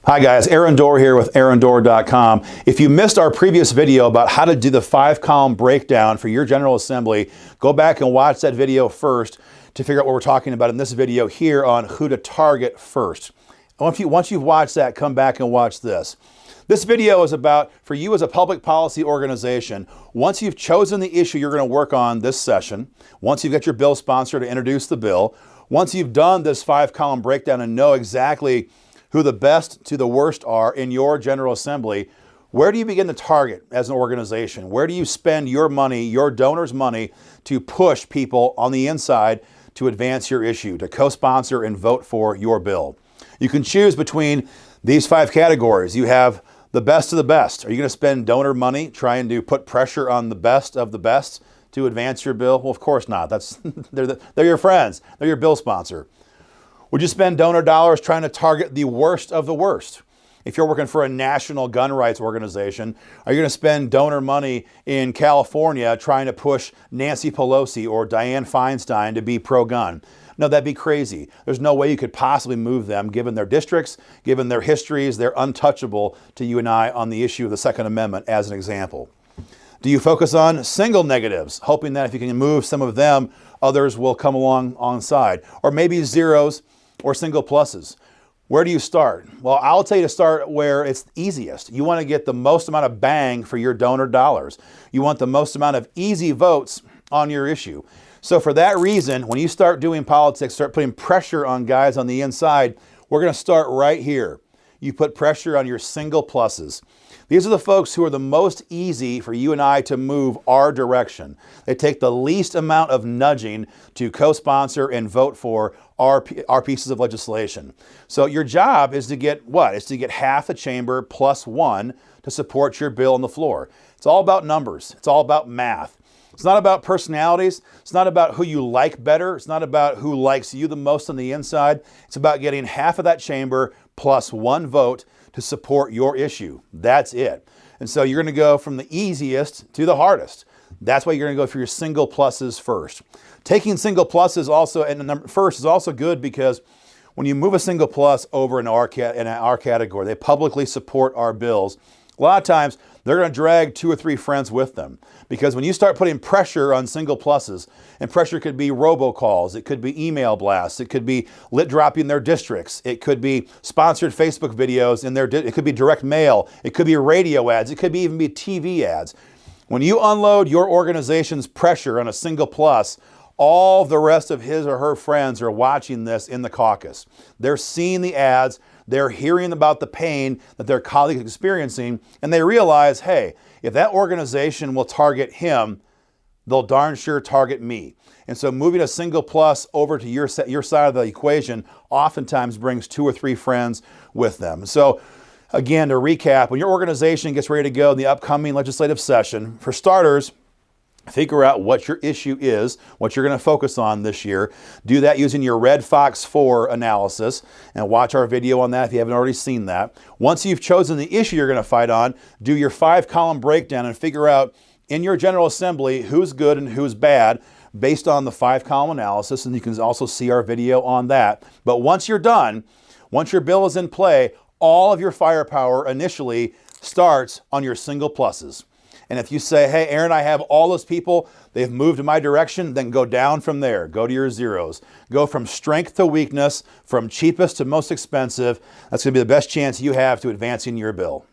Hi guys, Aaron Dorr here with AaronDorr.com. If you missed our previous video about how to do the 5-column breakdown for your General Assembly, go back and watch that video first to figure out what we're talking about in this video here on who to target first. Once you've watched that, come back and watch this. This video is about, for you as a public policy organization, once you've chosen the issue you're going to work on this session, once you've got your bill sponsor to introduce the bill, once you've done this 5-column breakdown and know exactly who the best to the worst are in your General Assembly, where do you begin to target as an organization? Where do you spend your money, your donors' money, to push people on the inside to advance your issue, to co-sponsor and vote for your bill? You can choose between these 5 categories. You have the best of the best. Are you going to spend donor money trying to put pressure on the best of the best to advance your bill? Well, of course not. They're your friends. They're your bill sponsor. Would you spend donor dollars trying to target the worst of the worst? If you're working for a national gun rights organization, are you going to spend donor money in California trying to push Nancy Pelosi or Dianne Feinstein to be pro-gun? No, that'd be crazy. There's no way you could possibly move them, given their districts, given their histories. They're untouchable to you and I on the issue of the Second Amendment, as an example. Do you focus on single negatives, hoping that if you can move some of them, others will come along onside? Or maybe zeros or single pluses? Where do you start? Well, I'll tell you to start where it's easiest. You want to get the most amount of bang for your donor dollars. You want the most amount of easy votes on your issue. So for that reason, when you start doing politics, start putting pressure on guys on the inside, we're going to start right here. You put pressure on your single pluses. These are the folks who are the most easy for you and I to move our direction. They take the least amount of nudging to co-sponsor and vote for our pieces of legislation. So your job is to get what? It's to get half the chamber plus 1 to support your bill on the floor. It's all about numbers. It's all about math. It's not about personalities. It's not about who you like better. It's not about who likes you the most on the inside. It's about getting half of that chamber plus 1 vote to support your issue. That's it. And so you're going to go from the easiest to the hardest. That's why you're going to go for your single pluses first. Taking single pluses also first is also good, because when you move a single plus over in our category, they publicly support our bills. A lot of times they're going to drag 2 or 3 friends with them, because when you start putting pressure on single pluses, and pressure could be robocalls, it could be email blasts, it could be lit dropping their districts, it could be sponsored Facebook videos in it could be direct mail, it could be radio ads, it could even be TV ads. When you unload your organization's pressure on a single plus, all the rest of his or her friends are watching this in the caucus. They're seeing the ads, they're hearing about the pain that their colleagues are experiencing, and they realize, hey, if that organization will target him, they'll darn sure target me. And so moving a single plus over to your side of the equation oftentimes brings 2 or 3 friends with them. So again, to recap, when your organization gets ready to go in the upcoming legislative session, for starters, figure out what your issue is, what you're going to focus on this year. Do that using your Red Fox 4 analysis, and watch our video on that if you haven't already seen that. Once you've chosen the issue you're going to fight on, do your 5-column breakdown and figure out in your General Assembly who's good and who's bad based on the 5-column analysis, and you can also see our video on that. But once you're done, once your bill is in play, all of your firepower initially starts on your single pluses. And if you say, hey, Aaron, I have all those people, they've moved in my direction, then go down from there. Go to your zeros. Go from strength to weakness, from cheapest to most expensive. That's going to be the best chance you have to advancing your bill.